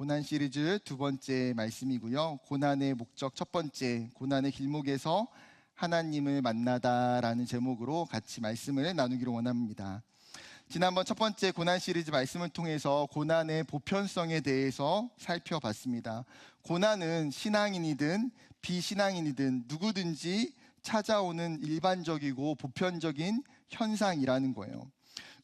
고난 시리즈 두 번째 말씀이고요. 고난의 목적 첫 번째, 고난의 길목에서 하나님을 만나다라는 제목으로 같이 말씀을 나누기를 원합니다. 지난번 첫 번째 고난 시리즈 말씀을 통해서 고난의 보편성에 대해서 살펴봤습니다. 고난은 신앙인이든 비신앙인이든 누구든지 찾아오는 일반적이고 보편적인 현상이라는 거예요.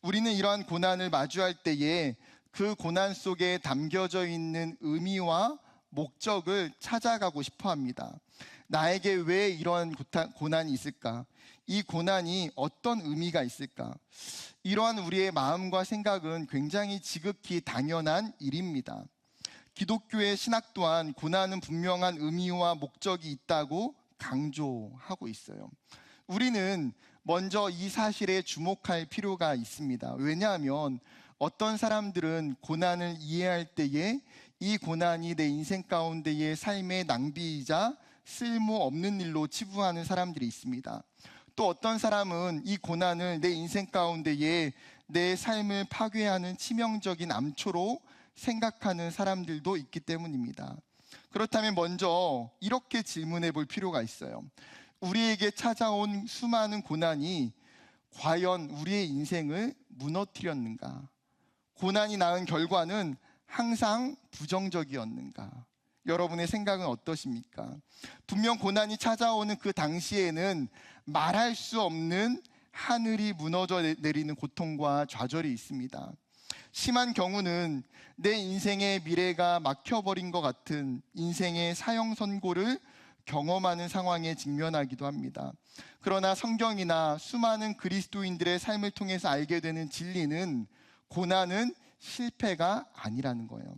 우리는 이러한 고난을 마주할 때에 그 고난 속에 담겨져 있는 의미와 목적을 찾아가고 싶어 합니다. 나에게 왜 이러한 고난이 있을까? 이 고난이 어떤 의미가 있을까? 이러한 우리의 마음과 생각은 굉장히 지극히 당연한 일입니다. 기독교의 신학 또한 고난은 분명한 의미와 목적이 있다고 강조하고 있어요. 우리는 먼저 이 사실에 주목할 필요가 있습니다. 왜냐하면 어떤 사람들은 고난을 이해할 때에 이 고난이 내 인생 가운데의 삶의 낭비이자 쓸모없는 일로 치부하는 사람들이 있습니다. 또 어떤 사람은 이 고난을 내 인생 가운데에 내 삶을 파괴하는 치명적인 암초로 생각하는 사람들도 있기 때문입니다. 그렇다면 먼저 이렇게 질문해 볼 필요가 있어요. 우리에게 찾아온 수많은 고난이 과연 우리의 인생을 무너뜨렸는가? 고난이 낳은 결과는 항상 부정적이었는가? 여러분의 생각은 어떠십니까? 분명 고난이 찾아오는 그 당시에는 말할 수 없는 하늘이 무너져 내리는 고통과 좌절이 있습니다. 심한 경우는 내 인생의 미래가 막혀버린 것 같은 인생의 사형선고를 경험하는 상황에 직면하기도 합니다. 그러나 성경이나 수많은 그리스도인들의 삶을 통해서 알게 되는 진리는 고난은 실패가 아니라는 거예요.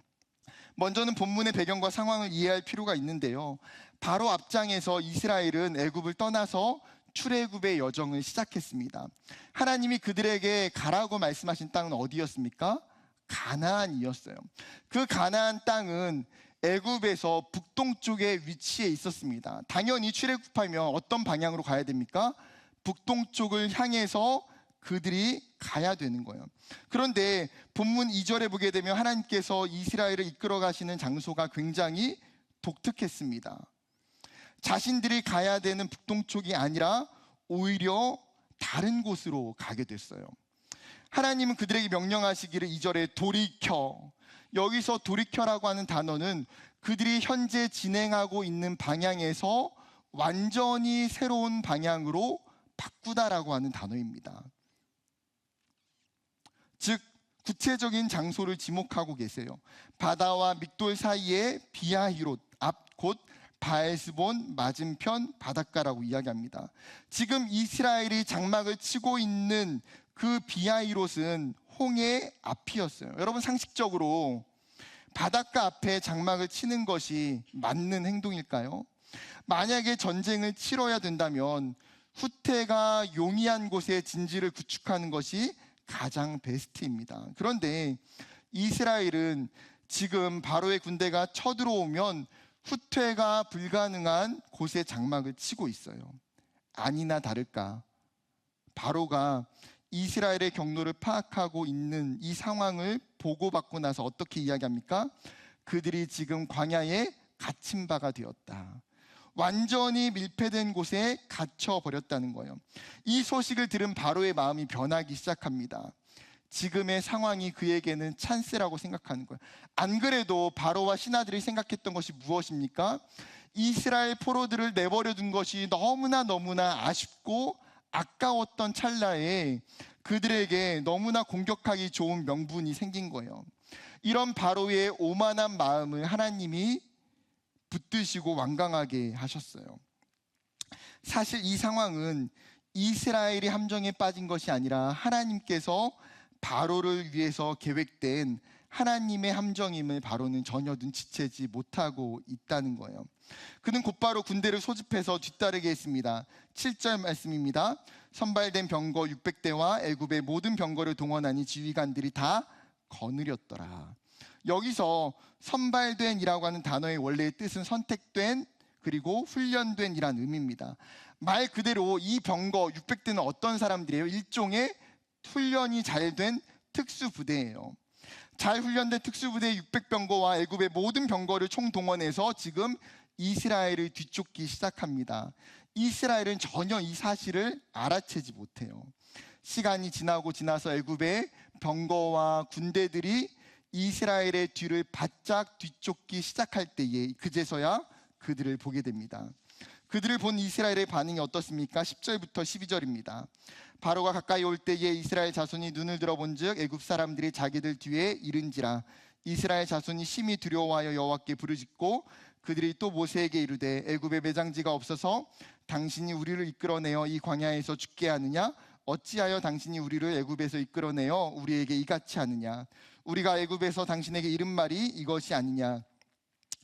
먼저는 본문의 배경과 상황을 이해할 필요가 있는데요. 바로 앞장에서 이스라엘은 애굽을 떠나서 출애굽의 여정을 시작했습니다. 하나님이 그들에게 가라고 말씀하신 땅은 어디였습니까? 가나안이었어요. 그 가나안 땅은 애굽에서 북동쪽에 위치해 있었습니다. 당연히 출애굽하면 어떤 방향으로 가야 됩니까? 북동쪽을 향해서 그들이 가야 되는 거예요. 그런데 본문 2절에 보게 되면 하나님께서 이스라엘을 이끌어 가시는 장소가 굉장히 독특했습니다. 자신들이 가야 되는 북동쪽이 아니라 오히려 다른 곳으로 가게 됐어요. 하나님은 그들에게 명령하시기를 2절에 돌이켜, 여기서 돌이켜라고 하는 단어는 그들이 현재 진행하고 있는 방향에서 완전히 새로운 방향으로 바꾸다라고 하는 단어입니다. 즉 구체적인 장소를 지목하고 계세요. 바다와 믹돌 사이에 비아히롯, 앞 곧 바엘스본 맞은편 바닷가라고 이야기합니다. 지금 이스라엘이 장막을 치고 있는 그 비아히롯은 홍해 앞이었어요. 여러분, 상식적으로 바닷가 앞에 장막을 치는 것이 맞는 행동일까요? 만약에 전쟁을 치러야 된다면 후퇴가 용이한 곳에 진지를 구축하는 것이 가장 베스트입니다. 그런데 이스라엘은 지금 바로의 군대가 쳐들어오면 후퇴가 불가능한 곳에 장막을 치고 있어요. 아니나 다를까, 바로가 이스라엘의 경로를 파악하고 있는 이 상황을 보고받고 나서 어떻게 이야기합니까? 그들이 지금 광야에 갇힌 바가 되었다. 완전히 밀폐된 곳에 갇혀버렸다는 거예요. 이 소식을 들은 바로의 마음이 변하기 시작합니다. 지금의 상황이 그에게는 찬스라고 생각하는 거예요. 안 그래도 바로와 신하들이 생각했던 것이 무엇입니까? 이스라엘 포로들을 내버려 둔 것이 너무나 아쉽고 아까웠던 찰나에 그들에게 너무나 공격하기 좋은 명분이 생긴 거예요. 이런 바로의 오만한 마음을 하나님이 붙드시고 완강하게 하셨어요. 사실 이 상황은 이스라엘이 함정에 빠진 것이 아니라 하나님께서 바로를 위해서 계획된 하나님의 함정임을 바로는 전혀 눈치채지 못하고 있다는 거예요. 그는 곧바로 군대를 소집해서 뒤따르게 했습니다. 7절 말씀입니다. 선발된 병거 600대와 애굽의 모든 병거를 동원하니 지휘관들이 다 거느렸더라. 여기서 선발된이라고 하는 단어의 원래의 뜻은 선택된 그리고 훈련된 이란 의미입니다. 말 그대로 이 병거 600대는 어떤 사람들이에요? 일종의 훈련이 잘 된 특수부대예요. 잘 훈련된 특수부대 600병거와 애굽의 모든 병거를 총동원해서 지금 이스라엘을 뒤쫓기 시작합니다. 이스라엘은 전혀 이 사실을 알아채지 못해요. 시간이 지나서 애굽의 병거와 군대들이 이스라엘의 뒤를 바짝 뒤쫓기 시작할 때에 그제서야 그들을 보게 됩니다. 그들을 본 이스라엘의 반응이 어떻습니까? 10절부터 12절입니다. 바로가 가까이 올 때에 이스라엘 자손이 눈을 들어본즉 애굽 사람들이 자기들 뒤에 이른지라. 이스라엘 자손이 심히 두려워하여 여호와께 부르짖고 그들이 또 모세에게 이르되 애굽에 매장지가 없어서 당신이 우리를 이끌어내어 이 광야에서 죽게 하느냐? 어찌하여 당신이 우리를 애굽에서 이끌어내어 우리에게 이같이 하느냐? 우리가 애굽에서 당신에게 이른 말이 이것이 아니냐?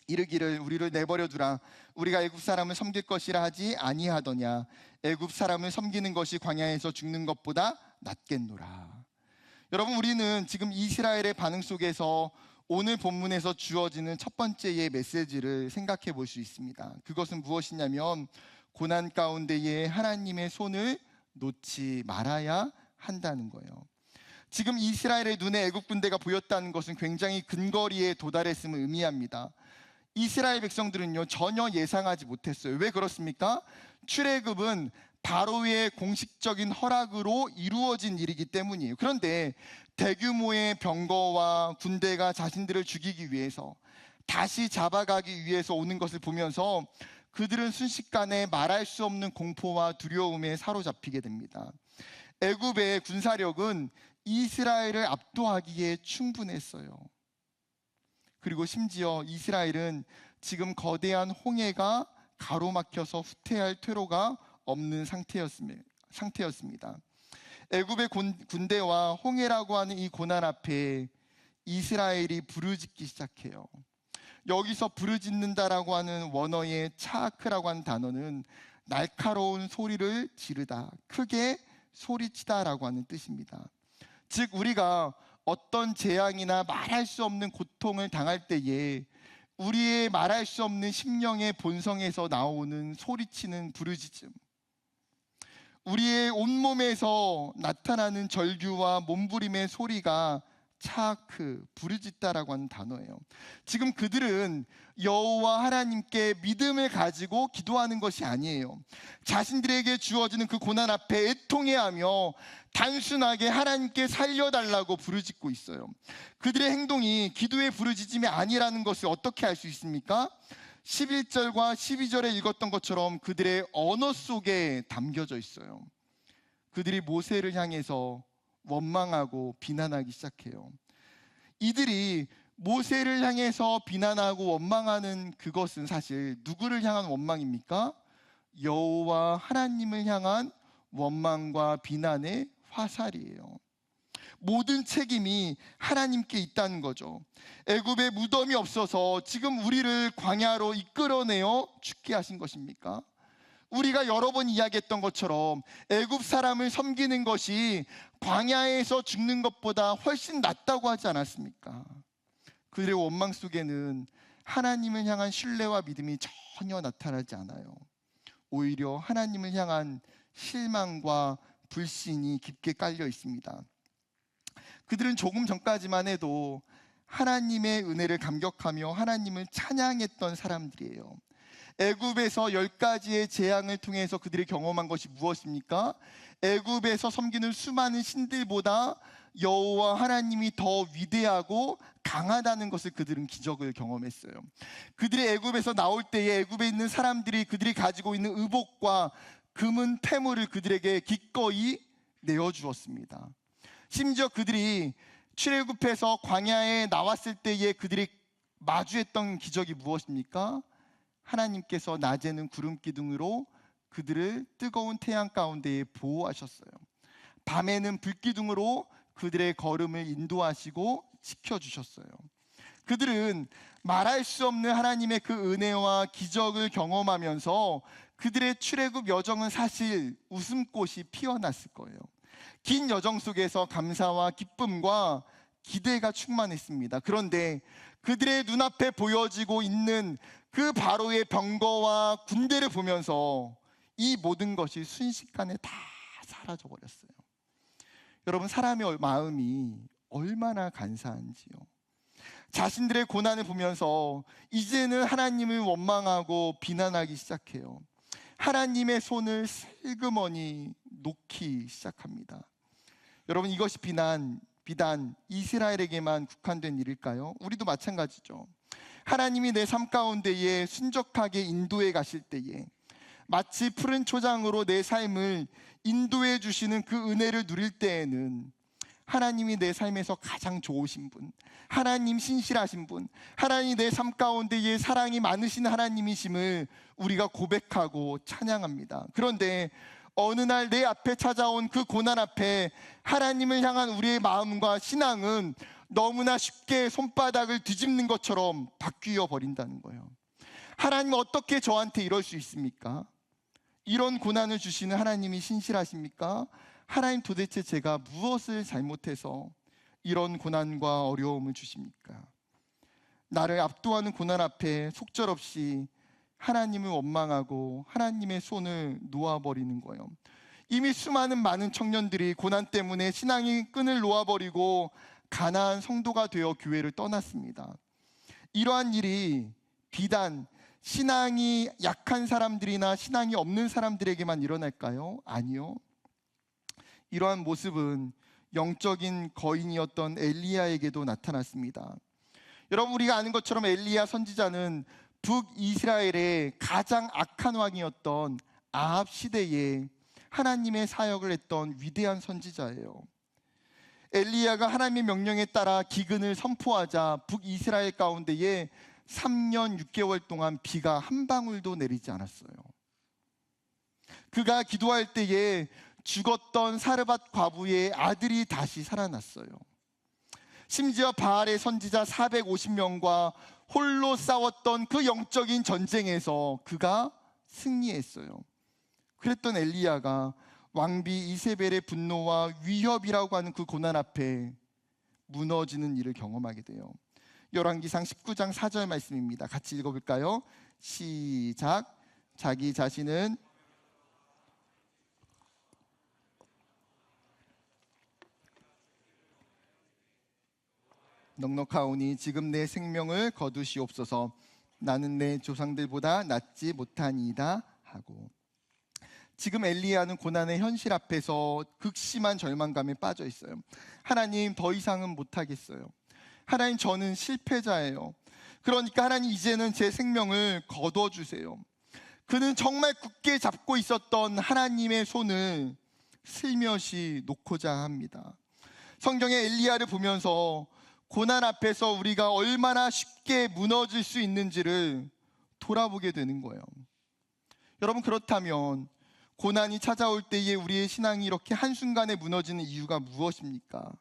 이르기를 우리를 내버려 두라. 우리가 애굽 사람을 섬길 것이라 하지 아니하더냐? 애굽 사람을 섬기는 것이 광야에서 죽는 것보다 낫겠노라. 여러분, 우리는 지금 이스라엘의 반응 속에서 오늘 본문에서 주어지는 첫 번째의 메시지를 생각해 볼 수 있습니다. 그것은 무엇이냐면 고난 가운데에 하나님의 손을 놓지 말아야 한다는 거예요. 지금 이스라엘의 눈에 애굽 군대가 보였다는 것은 굉장히 근거리에 도달했음을 의미합니다. 이스라엘 백성들은요, 전혀 예상하지 못했어요. 왜 그렇습니까? 출애굽은 바로의 공식적인 허락으로 이루어진 일이기 때문이에요. 그런데 대규모의 병거와 군대가 자신들을 죽이기 위해서, 다시 잡아가기 위해서 오는 것을 보면서 그들은 순식간에 말할 수 없는 공포와 두려움에 사로잡히게 됩니다. 애굽의 군사력은 이스라엘을 압도하기에 충분했어요. 그리고 심지어 이스라엘은 지금 거대한 홍해가 가로막혀서 후퇴할 퇴로가 없는 상태였습니다. 애굽의 군대와 홍해라고 하는 이 고난 앞에 이스라엘이 부르짖기 시작해요. 여기서 부르짖는다라고 하는 원어의 차크라고 하는 단어는 날카로운 소리를 지르다, 크게 소리치다라고 하는 뜻입니다. 즉 우리가 어떤 재앙이나 말할 수 없는 고통을 당할 때에 우리의 말할 수 없는 심령의 본성에서 나오는 소리치는 부르짖음, 우리의 온몸에서 나타나는 절규와 몸부림의 소리가 차크, 부르짖다라고 하는 단어예요. 지금 그들은 여호와 하나님께 믿음을 가지고 기도하는 것이 아니에요. 자신들에게 주어지는 그 고난 앞에 애통해하며 단순하게 하나님께 살려달라고 부르짖고 있어요. 그들의 행동이 기도의 부르짖음이 아니라는 것을 어떻게 알 수 있습니까? 11절과 12절에 읽었던 것처럼 그들의 언어 속에 담겨져 있어요. 그들이 모세를 향해서 원망하고 비난하기 시작해요. 이들이 모세를 향해서 비난하고 원망하는 그것은 사실 누구를 향한 원망입니까? 여호와 하나님을 향한 원망과 비난의 화살이에요. 모든 책임이 하나님께 있다는 거죠. 애굽에 무덤이 없어서 지금 우리를 광야로 이끌어내어 죽게 하신 것입니까? 우리가 여러 번 이야기했던 것처럼 애굽 사람을 섬기는 것이 광야에서 죽는 것보다 훨씬 낫다고 하지 않았습니까? 그들의 원망 속에는 하나님을 향한 신뢰와 믿음이 전혀 나타나지 않아요. 오히려 하나님을 향한 실망과 불신이 깊게 깔려 있습니다. 그들은 조금 전까지만 해도 하나님의 은혜를 감격하며 하나님을 찬양했던 사람들이에요. 애굽에서 10가지의 재앙을 통해서 그들이 경험한 것이 무엇입니까? 애굽에서 섬기는 수많은 신들보다 여호와 하나님이 더 위대하고 강하다는 것을 그들은 기적을 경험했어요. 그들이 애굽에서 나올 때에 애굽에 있는 사람들이 그들이 가지고 있는 의복과 금은 태물을 그들에게 기꺼이 내어주었습니다. 심지어 그들이 출애굽해서 광야에 나왔을 때에 그들이 마주했던 기적이 무엇입니까? 하나님께서 낮에는 구름 기둥으로 그들을 뜨거운 태양 가운데에 보호하셨어요. 밤에는 불기둥으로 그들의 걸음을 인도하시고 지켜주셨어요. 그들은 말할 수 없는 하나님의 그 은혜와 기적을 경험하면서 그들의 출애굽 여정은 사실 웃음꽃이 피어났을 거예요. 긴 여정 속에서 감사와 기쁨과 기대가 충만했습니다. 그런데 그들의 눈앞에 보여지고 있는 그 바로의 병거와 군대를 보면서 이 모든 것이 순식간에 다 사라져 버렸어요. 여러분, 사람의 마음이 얼마나 간사한지요. 자신들의 고난을 보면서 이제는 하나님을 원망하고 비난하기 시작해요. 하나님의 손을 슬그머니 놓기 시작합니다. 여러분, 이것이 비단 이스라엘에게만 국한된 일일까요? 우리도 마찬가지죠. 하나님이 내 삶 가운데에 순적하게 인도해 가실 때에 마치 푸른 초장으로 내 삶을 인도해 주시는 그 은혜를 누릴 때에는 하나님이 내 삶에서 가장 좋으신 분, 하나님 신실하신 분, 하나님이 내 삶 가운데에 사랑이 많으신 하나님이심을 우리가 고백하고 찬양합니다. 그런데 어느 날 내 앞에 찾아온 그 고난 앞에 하나님을 향한 우리의 마음과 신앙은 너무나 쉽게 손바닥을 뒤집는 것처럼 바뀌어 버린다는 거예요. 하나님, 어떻게 저한테 이럴 수 있습니까? 이런 고난을 주시는 하나님이 신실하십니까? 하나님, 도대체 제가 무엇을 잘못해서 이런 고난과 어려움을 주십니까? 나를 압도하는 고난 앞에 속절없이 하나님을 원망하고 하나님의 손을 놓아버리는 거예요. 이미 수많은 많은 청년들이 고난 때문에 신앙의 끈을 놓아버리고 가난한 성도가 되어 교회를 떠났습니다. 이러한 일이 비단 신앙이 약한 사람들이나 신앙이 없는 사람들에게만 일어날까요? 아니요. 이러한 모습은 영적인 거인이었던 엘리야에게도 나타났습니다. 여러분, 우리가 아는 것처럼 엘리야 선지자는 북이스라엘의 가장 악한 왕이었던 아합 시대에 하나님의 사역을 했던 위대한 선지자예요. 엘리야가 하나님의 명령에 따라 기근을 선포하자 북이스라엘 가운데에 3년 6개월 동안 비가 한 방울도 내리지 않았어요. 그가 기도할 때에 죽었던 사르밧 과부의 아들이 다시 살아났어요. 심지어 바알의 선지자 450명과 홀로 싸웠던 그 영적인 전쟁에서 그가 승리했어요. 그랬던 엘리야가 왕비 이세벨의 분노와 위협이라고 하는 그 고난 앞에 무너지는 일을 경험하게 돼요. 열왕기상 19장 4절 말씀입니다. 같이 읽어볼까요? 시작. 자기 자신은 넉넉하오니 지금 내 생명을 거두시옵소서. 나는 내 조상들보다 낫지 못하니이다 하고, 지금 엘리야는 고난의 현실 앞에서 극심한 절망감에 빠져 있어요. 하나님, 더 이상은 못하겠어요. 하나님, 저는 실패자예요. 그러니까 하나님, 이제는 제 생명을 거둬주세요. 그는 정말 굳게 잡고 있었던 하나님의 손을 슬며시 놓고자 합니다. 성경의 엘리야를 보면서 고난 앞에서 우리가 얼마나 쉽게 무너질 수 있는지를 돌아보게 되는 거예요. 여러분, 그렇다면 고난이 찾아올 때에 우리의 신앙이 이렇게 한순간에 무너지는 이유가 무엇입니까?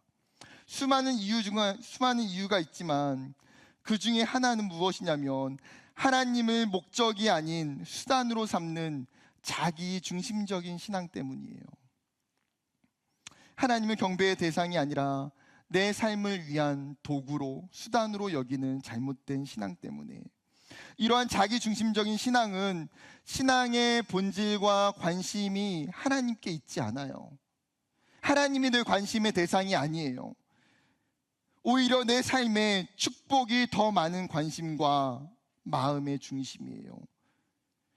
수많은 이유가 있지만 그 중에 하나는 무엇이냐면 하나님을 목적이 아닌 수단으로 삼는 자기 중심적인 신앙 때문이에요. 하나님을 경배의 대상이 아니라 내 삶을 위한 도구로, 수단으로 여기는 잘못된 신앙 때문에, 이러한 자기 중심적인 신앙은 신앙의 본질과 관심이 하나님께 있지 않아요. 하나님이 늘 관심의 대상이 아니에요. 오히려 내 삶에 축복이 더 많은 관심과 마음의 중심이에요.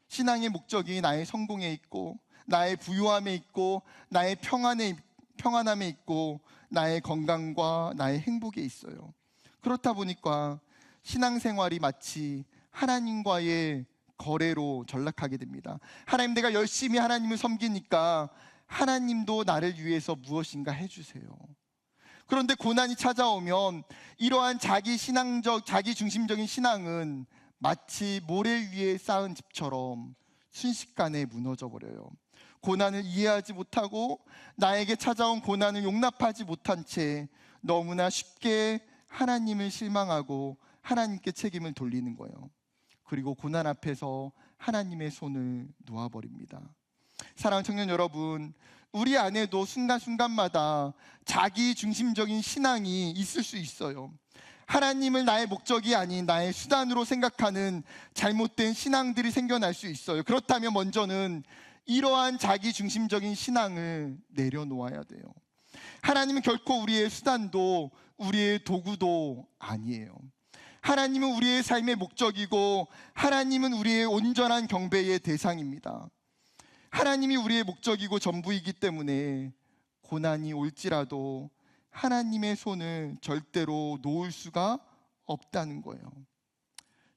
신앙의 목적이 나의 성공에 있고, 나의 부유함에 있고, 나의 평안함에 있고, 나의 건강과 나의 행복에 있어요. 그렇다 보니까 신앙생활이 마치 하나님과의 거래로 전락하게 됩니다. 하나님, 내가 열심히 하나님을 섬기니까 하나님도 나를 위해서 무엇인가 해주세요. 그런데 고난이 찾아오면 이러한 자기 중심적인 신앙은 마치 모래 위에 쌓은 집처럼 순식간에 무너져 버려요. 고난을 이해하지 못하고 나에게 찾아온 고난을 용납하지 못한 채 너무나 쉽게 하나님을 실망하고 하나님께 책임을 돌리는 거예요. 그리고 고난 앞에서 하나님의 손을 놓아버립니다. 사랑하는 청년 여러분, 우리 안에도 순간순간마다 자기 중심적인 신앙이 있을 수 있어요. 하나님을 나의 목적이 아닌 나의 수단으로 생각하는 잘못된 신앙들이 생겨날 수 있어요. 그렇다면 먼저는 이러한 자기 중심적인 신앙을 내려놓아야 돼요. 하나님은 결코 우리의 수단도 우리의 도구도 아니에요. 하나님은 우리의 삶의 목적이고 하나님은 우리의 온전한 경배의 대상입니다. 하나님이 우리의 목적이고 전부이기 때문에 고난이 올지라도 하나님의 손을 절대로 놓을 수가 없다는 거예요.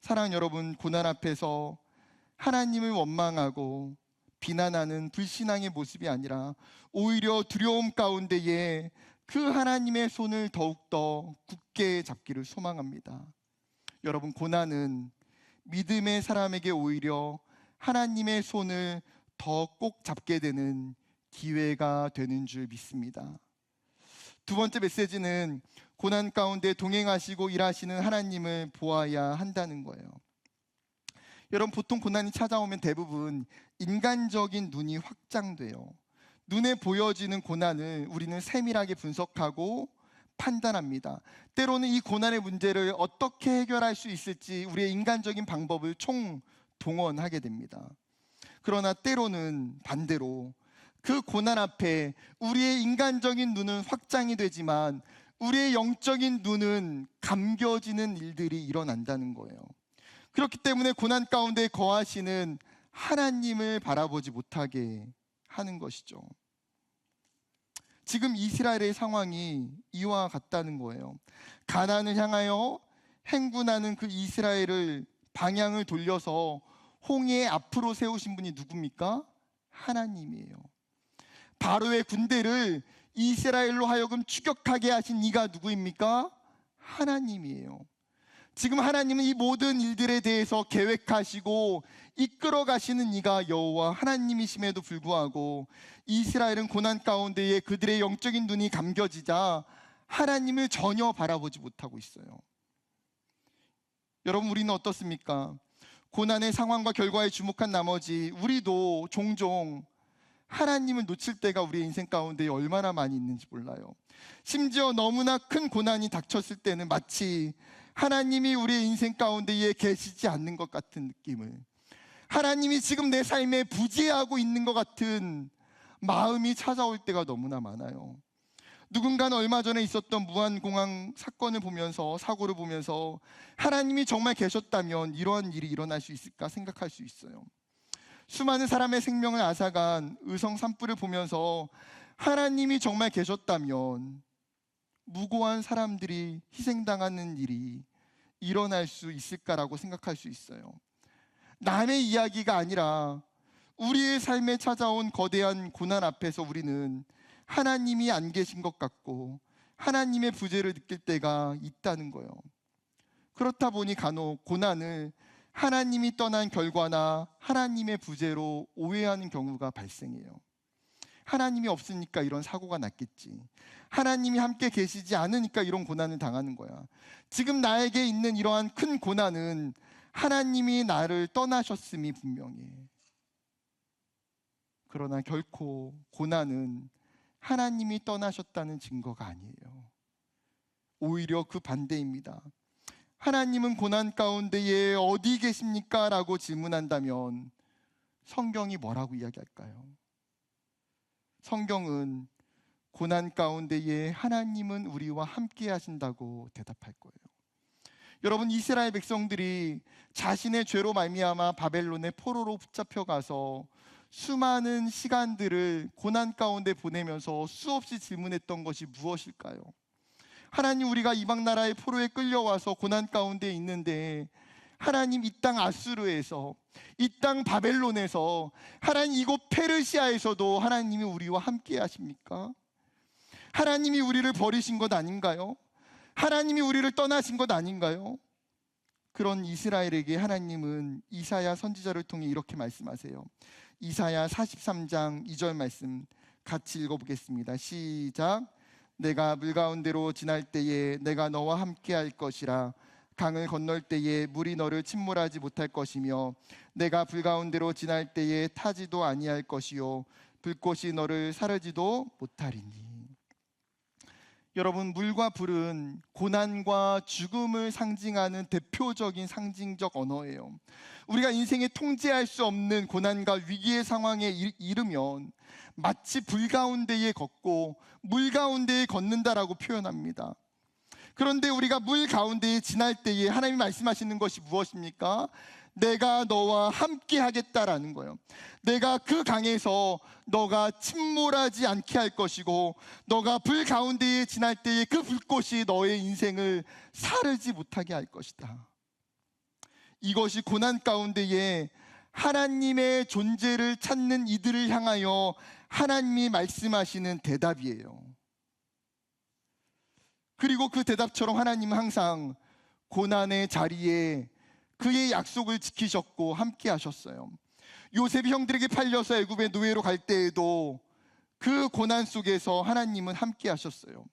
사랑하는 여러분, 고난 앞에서 하나님을 원망하고 비난하는 불신앙의 모습이 아니라 오히려 두려움 가운데에 그 하나님의 손을 더욱더 굳게 잡기를 소망합니다. 여러분, 고난은 믿음의 사람에게 오히려 하나님의 손을 더 꼭 잡게 되는 기회가 되는 줄 믿습니다. 두 번째 메시지는 고난 가운데 동행하시고 일하시는 하나님을 보아야 한다는 거예요. 여러분, 보통 고난이 찾아오면 대부분 인간적인 눈이 확장돼요. 눈에 보여지는 고난을 우리는 세밀하게 분석하고 판단합니다. 때로는 이 고난의 문제를 어떻게 해결할 수 있을지 우리의 인간적인 방법을 총동원하게 됩니다. 그러나 때로는 반대로 그 고난 앞에 우리의 인간적인 눈은 확장이 되지만 우리의 영적인 눈은 감겨지는 일들이 일어난다는 거예요. 그렇기 때문에 고난 가운데 거하시는 하나님을 바라보지 못하게 하는 것이죠. 지금 이스라엘의 상황이 이와 같다는 거예요. 가나안을 향하여 행군하는 그 이스라엘을 방향을 돌려서 홍해 앞으로 세우신 분이 누굽니까? 하나님이에요. 바로의 군대를 이스라엘로 하여금 추격하게 하신 이가 누구입니까? 하나님이에요. 지금 하나님은 이 모든 일들에 대해서 계획하시고 이끌어 가시는 이가 여호와 하나님이심에도 불구하고 이스라엘은 고난 가운데에 그들의 영적인 눈이 감겨지자 하나님을 전혀 바라보지 못하고 있어요. 여러분, 우리는 어떻습니까? 고난의 상황과 결과에 주목한 나머지 우리도 종종 하나님을 놓칠 때가 우리의 인생 가운데 얼마나 많이 있는지 몰라요. 심지어 너무나 큰 고난이 닥쳤을 때는 마치 하나님이 우리의 인생 가운데에 계시지 않는 것 같은 느낌을, 하나님이 지금 내 삶에 부재하고 있는 것 같은 마음이 찾아올 때가 너무나 많아요. 누군가는 얼마 전에 있었던 무한공항 사건을 보면서, 사고를 보면서 하나님이 정말 계셨다면 이러한 일이 일어날 수 있을까 생각할 수 있어요. 수많은 사람의 생명을 앗아간 의성 산불을 보면서 하나님이 정말 계셨다면 무고한 사람들이 희생당하는 일이 일어날 수 있을까라고 생각할 수 있어요. 남의 이야기가 아니라 우리의 삶에 찾아온 거대한 고난 앞에서 우리는 하나님이 안 계신 것 같고 하나님의 부재를 느낄 때가 있다는 거예요. 그렇다 보니 간혹 고난을 하나님이 떠난 결과나 하나님의 부재로 오해하는 경우가 발생해요. 하나님이 없으니까 이런 사고가 났겠지, 하나님이 함께 계시지 않으니까 이런 고난을 당하는 거야, 지금 나에게 있는 이러한 큰 고난은 하나님이 나를 떠나셨음이 분명해. 그러나 결코 고난은 하나님이 떠나셨다는 증거가 아니에요. 오히려 그 반대입니다. 하나님은 고난 가운데에 어디 계십니까? 라고 질문한다면 성경이 뭐라고 이야기할까요? 성경은 고난 가운데에 하나님은 우리와 함께 하신다고 대답할 거예요. 여러분, 이스라엘 백성들이 자신의 죄로 말미암아 바벨론의 포로로 붙잡혀가서 수많은 시간들을 고난 가운데 보내면서 수없이 질문했던 것이 무엇일까요? 하나님, 우리가 이방 나라의 포로에 끌려와서 고난 가운데 있는데 하나님, 이 땅 아수르에서, 이 땅 바벨론에서, 하나님 이곳 페르시아에서도 하나님이 우리와 함께 하십니까? 하나님이 우리를 버리신 것 아닌가요? 하나님이 우리를 떠나신 것 아닌가요? 그런 이스라엘에게 하나님은 이사야 선지자를 통해 이렇게 말씀하세요. 이사야 43장 2절 말씀 같이 읽어보겠습니다. 시작. 내가 물 가운데로 지날 때에 내가 너와 함께 할 것이라. 강을 건널 때에 물이 너를 침몰하지 못할 것이며 내가 불 가운데로 지날 때에 타지도 아니할 것이요 불꽃이 너를 사르지도 못하리니. 여러분, 물과 불은 고난과 죽음을 상징하는 대표적인 상징적 언어예요. 우리가 인생에 통제할 수 없는 고난과 위기의 상황에 이르면 마치 불 가운데에 걷고 물 가운데에 걷는다라고 표현합니다. 그런데 우리가 물 가운데에 지날 때에 하나님이 말씀하시는 것이 무엇입니까? 내가 너와 함께 하겠다라는 거예요. 내가 그 강에서 너가 침몰하지 않게 할 것이고, 너가 불 가운데에 지날 때에 그 불꽃이 너의 인생을 사르지 못하게 할 것이다. 이것이 고난 가운데에 하나님의 존재를 찾는 이들을 향하여 하나님이 말씀하시는 대답이에요. 그리고 그 대답처럼 하나님은 항상 고난의 자리에 그의 약속을 지키셨고 함께 하셨어요. 요셉이 형들에게 팔려서 애굽의 노예로 갈 때에도 그 고난 속에서 하나님은 함께 하셨어요.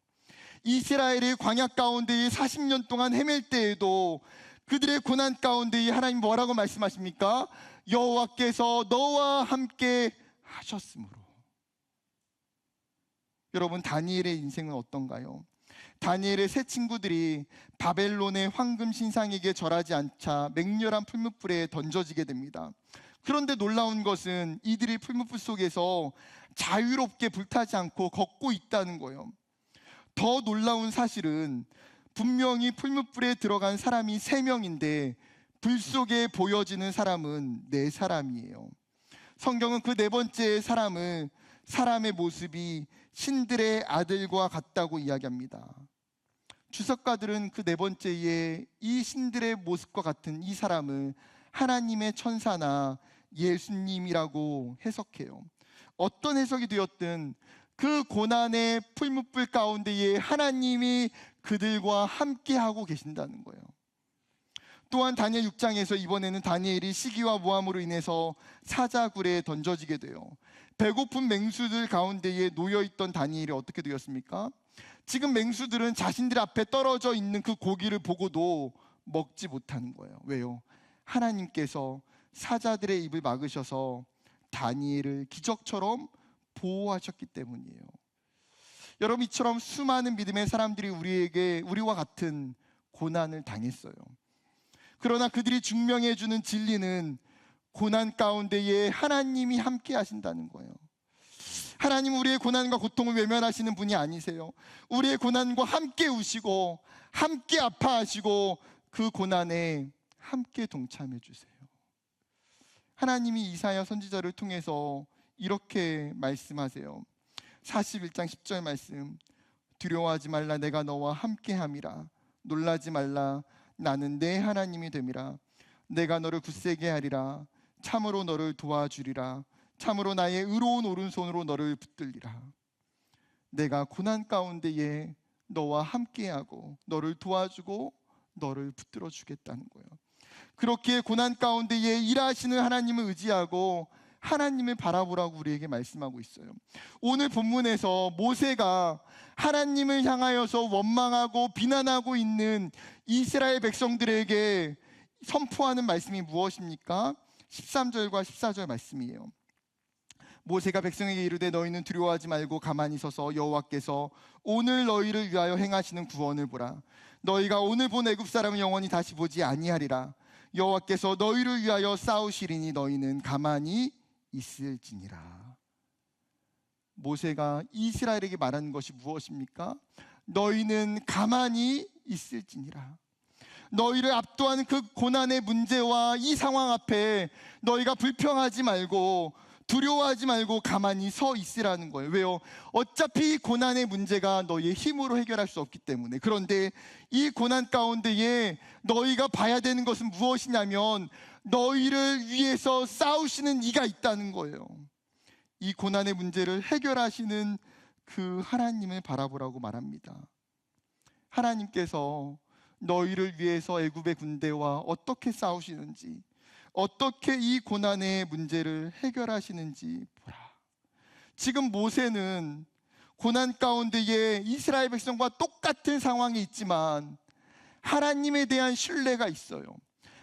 이스라엘의 광야 가운데에 40년 동안 헤맬 때에도 그들의 고난 가운데에 하나님 뭐라고 말씀하십니까? 여호와께서 너와 함께 하셨으므로. 여러분, 다니엘의 인생은 어떤가요? 다니엘의 세 친구들이 바벨론의 황금 신상에게 절하지 않자 맹렬한 풀무불에 던져지게 됩니다. 그런데 놀라운 것은 이들이 풀무불 속에서 자유롭게 불타지 않고 걷고 있다는 거예요. 더 놀라운 사실은 분명히 풀무불에 들어간 사람이 3명인데 불 속에 보여지는 사람은 4사람이에요. 성경은 그 4번째 사람을 사람의 모습이 신들의 아들과 같다고 이야기합니다. 주석가들은 그 4번째에 이 신들의 모습과 같은 이 사람을 하나님의 천사나 예수님이라고 해석해요. 어떤 해석이 되었든 그 고난의 풀무불 가운데에 하나님이 그들과 함께하고 계신다는 거예요. 또한 다니엘 6장에서 이번에는 다니엘이 시기와 모함으로 인해서 사자굴에 던져지게 돼요. 배고픈 맹수들 가운데에 놓여있던 다니엘이 어떻게 되었습니까? 지금 맹수들은 자신들 앞에 떨어져 있는 그 고기를 보고도 먹지 못하는 거예요. 왜요? 하나님께서 사자들의 입을 막으셔서 다니엘을 기적처럼 보호하셨기 때문이에요. 여러분, 이처럼 수많은 믿음의 사람들이 우리와 같은 고난을 당했어요. 그러나 그들이 증명해 주는 진리는 고난 가운데에 하나님이 함께 하신다는 거예요. 하나님은 우리의 고난과 고통을 외면하시는 분이 아니세요. 우리의 고난과 함께 우시고 함께 아파하시고 그 고난에 함께 동참해 주세요. 하나님이 이사야 선지자를 통해서 이렇게 말씀하세요. 41장 10절 말씀. 두려워하지 말라, 내가 너와 함께함이라. 놀라지 말라, 나는 내 하나님이 됨이라. 내가 너를 굳세게 하리라. 참으로 너를 도와주리라. 참으로 나의 의로운 오른손으로 너를 붙들리라. 내가 고난 가운데에 너와 함께하고 너를 도와주고 너를 붙들어 주겠다는 거예요. 그렇게 고난 가운데에 일하시는 하나님을 의지하고 하나님을 바라보라고 우리에게 말씀하고 있어요. 오늘 본문에서 모세가 하나님을 향하여서 원망하고 비난하고 있는 이스라엘 백성들에게 선포하는 말씀이 무엇입니까? 13절과 14절 말씀이에요. 모세가 백성에게 이르되 너희는 두려워하지 말고 가만히 서서 여호와께서 오늘 너희를 위하여 행하시는 구원을 보라. 너희가 오늘 본 애굽 사람을 영원히 다시 보지 아니하리라. 여호와께서 너희를 위하여 싸우시리니 너희는 가만히 있을지니라. 모세가 이스라엘에게 말하는 것이 무엇입니까? 너희는 가만히 있을지니라. 너희를 압도하는 그 고난의 문제와 이 상황 앞에 너희가 불평하지 말고 두려워하지 말고 가만히 서 있으라는 거예요. 왜요? 어차피 고난의 문제가 너희의 힘으로 해결할 수 없기 때문에. 그런데 이 고난 가운데에 너희가 봐야 되는 것은 무엇이냐면 너희를 위해서 싸우시는 이가 있다는 거예요. 이 고난의 문제를 해결하시는 그 하나님을 바라보라고 말합니다. 하나님께서 너희를 위해서 애굽의 군대와 어떻게 싸우시는지, 어떻게 이 고난의 문제를 해결하시는지 보라. 지금 모세는 고난 가운데에 이스라엘 백성과 똑같은 상황에 있지만 하나님에 대한 신뢰가 있어요.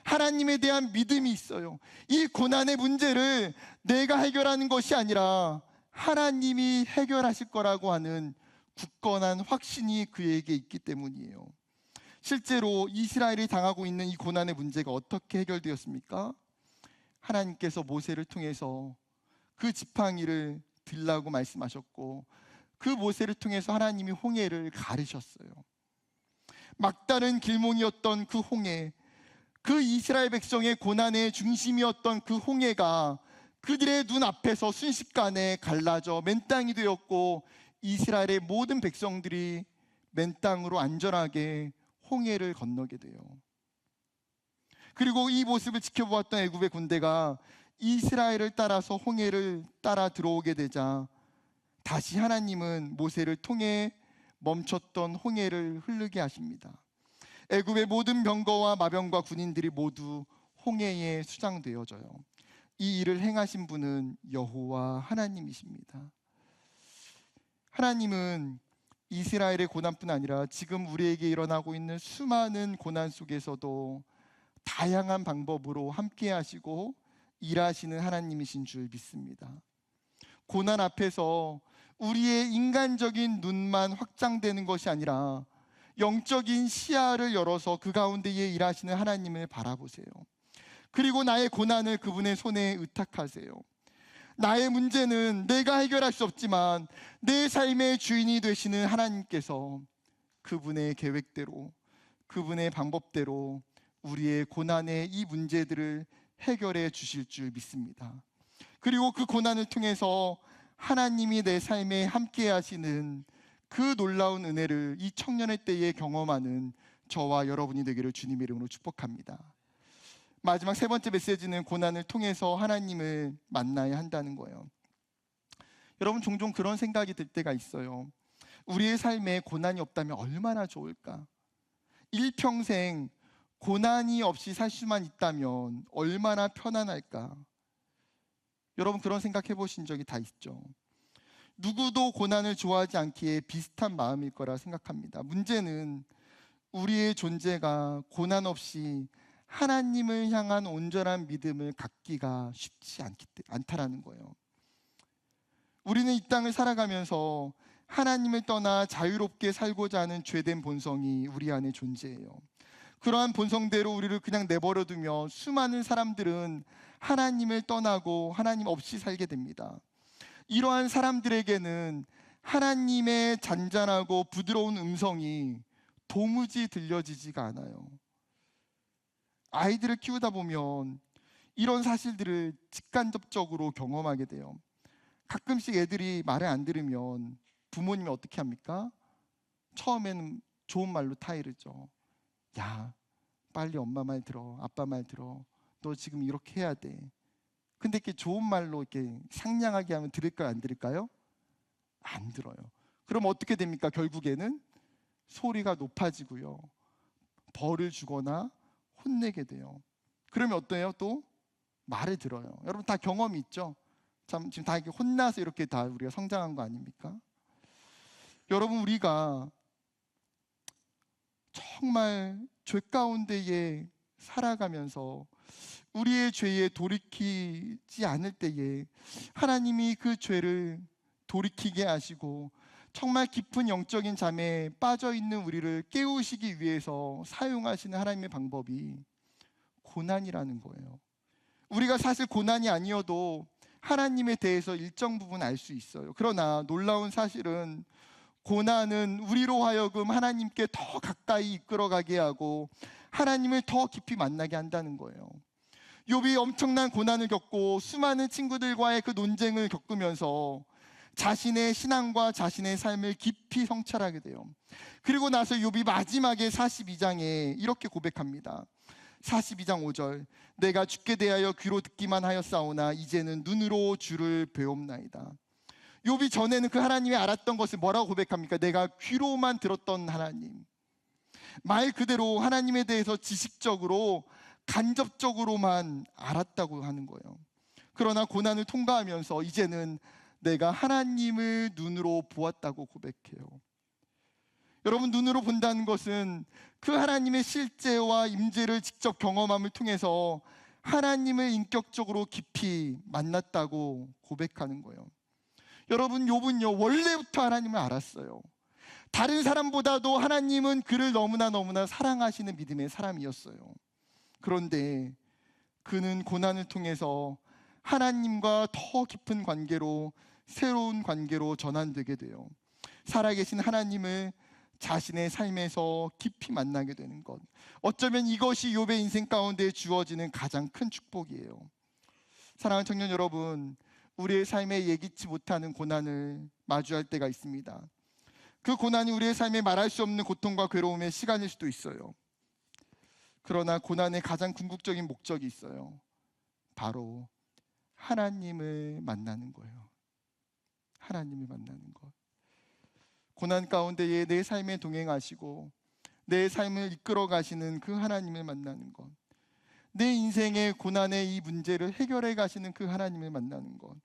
하나님에 대한 믿음이 있어요. 이 고난의 문제를 내가 해결하는 것이 아니라 하나님이 해결하실 거라고 하는 굳건한 확신이 그에게 있기 때문이에요. 실제로 이스라엘이 당하고 있는 이 고난의 문제가 어떻게 해결되었습니까? 하나님께서 모세를 통해서 그 지팡이를 들라고 말씀하셨고 그 모세를 통해서 하나님이 홍해를 가르셨어요. 막다른 길몽이었던 그 홍해, 그 이스라엘 백성의 고난의 중심이었던 그 홍해가 그들의 눈앞에서 순식간에 갈라져 맨땅이 되었고, 이스라엘의 모든 백성들이 맨땅으로 안전하게 홍해를 건너게 돼요. 그리고 이 모습을 지켜보았던 애굽의 군대가 이스라엘을 따라서 홍해를 따라 들어오게 되자 다시 하나님은 모세를 통해 멈췄던 홍해를 흐르게 하십니다. 애굽의 모든 병거와 마병과 군인들이 모두 홍해에 수장되어져요. 이 일을 행하신 분은 여호와 하나님이십니다. 하나님은 이스라엘의 고난뿐 아니라 지금 우리에게 일어나고 있는 수많은 고난 속에서도 다양한 방법으로 함께 하시고 일하시는 하나님이신 줄 믿습니다. 고난 앞에서 우리의 인간적인 눈만 확장되는 것이 아니라 영적인 시야를 열어서 그 가운데에 일하시는 하나님을 바라보세요. 그리고 나의 고난을 그분의 손에 의탁하세요. 나의 문제는 내가 해결할 수 없지만 내 삶의 주인이 되시는 하나님께서 그분의 계획대로, 그분의 방법대로 우리의 고난의 이 문제들을 해결해 주실 줄 믿습니다. 그리고 그 고난을 통해서 하나님이 내 삶에 함께 하시는 그 놀라운 은혜를 이 청년의 때에 경험하는 저와 여러분이 되기를 주님의 이름으로 축복합니다. 마지막 세 번째 메시지는 고난을 통해서 하나님을 만나야 한다는 거예요. 여러분, 종종 그런 생각이 들 때가 있어요. 우리의 삶에 고난이 없다면 얼마나 좋을까? 일평생 고난이 없이 살 수만 있다면 얼마나 편안할까? 여러분, 그런 생각 해보신 적이 다 있죠. 누구도 고난을 좋아하지 않기에 비슷한 마음일 거라 생각합니다. 문제는 우리의 존재가 고난 없이 하나님을 향한 온전한 믿음을 갖기가 쉽지 않다라는 거예요. 우리는 이 땅을 살아가면서 하나님을 떠나 자유롭게 살고자 하는 죄된 본성이 우리 안에 존재해요. 그러한 본성대로 우리를 그냥 내버려두며 수많은 사람들은 하나님을 떠나고 하나님 없이 살게 됩니다. 이러한 사람들에게는 하나님의 잔잔하고 부드러운 음성이 도무지 들려지지가 않아요. 아이들을 키우다 보면 이런 사실들을 직간접적으로 경험하게 돼요. 가끔씩 애들이 말을 안 들으면 부모님이 어떻게 합니까? 처음에는 좋은 말로 타이르죠. 야, 빨리 엄마 말 들어, 아빠 말 들어. 너 지금 이렇게 해야 돼. 근데 이렇게 좋은 말로 이렇게 상냥하게 하면 들을까요, 안 들을까요? 안 들어요. 그럼 어떻게 됩니까? 결국에는 소리가 높아지고요, 벌을 주거나 혼내게 돼요. 그러면 어때요? 또 말을 들어요. 여러분 다 경험이 있죠? 참, 지금 다 이렇게 혼나서 이렇게 다 우리가 성장한 거 아닙니까? 여러분, 우리가 정말 죄 가운데에 살아가면서 우리의 죄에 돌이키지 않을 때에 하나님이 그 죄를 돌이키게 하시고 정말 깊은 영적인 잠에 빠져 있는 우리를 깨우시기 위해서 사용하시는 하나님의 방법이 고난이라는 거예요. 우리가 사실 고난이 아니어도 하나님에 대해서 일정 부분 알 수 있어요. 그러나 놀라운 사실은 고난은 우리로 하여금 하나님께 더 가까이 이끌어가게 하고 하나님을 더 깊이 만나게 한다는 거예요. 욥이 엄청난 고난을 겪고 수많은 친구들과의 그 논쟁을 겪으면서 자신의 신앙과 자신의 삶을 깊이 성찰하게 돼요. 그리고 나서 욥이 마지막에 42장에 이렇게 고백합니다. 42장 5절, 내가 주께 대하여 귀로 듣기만 하였사오나 이제는 눈으로 주를 배움나이다. 욥이 전에는 그 하나님이 알았던 것을 뭐라고 고백합니까? 내가 귀로만 들었던 하나님. 말 그대로 하나님에 대해서 지식적으로 간접적으로만 알았다고 하는 거예요. 그러나 고난을 통과하면서 이제는 내가 하나님을 눈으로 보았다고 고백해요. 여러분, 눈으로 본다는 것은 그 하나님의 실제와 임재를 직접 경험함을 통해서 하나님을 인격적으로 깊이 만났다고 고백하는 거예요. 여러분, 욥은요 원래부터 하나님을 알았어요. 다른 사람보다도 하나님은 그를 너무나 사랑하시는 믿음의 사람이었어요. 그런데 그는 고난을 통해서 하나님과 더 깊은 관계로, 새로운 관계로 전환되게 돼요. 살아계신 하나님을 자신의 삶에서 깊이 만나게 되는 것, 어쩌면 이것이 욥의 인생 가운데 주어지는 가장 큰 축복이에요. 사랑하는 청년 여러분, 우리의 삶에 예기치 못하는 고난을 마주할 때가 있습니다. 그 고난이 우리의 삶에 말할 수 없는 고통과 괴로움의 시간일 수도 있어요. 그러나 고난의 가장 궁극적인 목적이 있어요. 바로 하나님을 만나는 거예요. 하나님을 만나는 것. 고난 가운데에 내 삶에 동행하시고 내 삶을 이끌어 가시는 그 하나님을 만나는 것. 내 인생의 고난의 이 문제를 해결해 가시는 그 하나님을 만나는 것.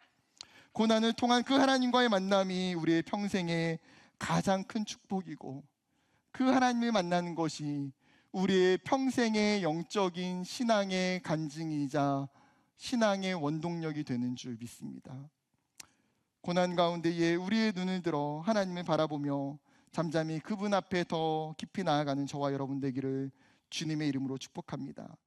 고난을 통한 그 하나님과의 만남이 우리의 평생의 가장 큰 축복이고, 그 하나님을 만나는 것이 우리의 평생의 영적인 신앙의 간증이자 신앙의 원동력이 되는 줄 믿습니다. 고난 가운데에 우리의 눈을 들어 하나님을 바라보며 잠잠히 그분 앞에 더 깊이 나아가는 저와 여러분 되기를 주님의 이름으로 축복합니다.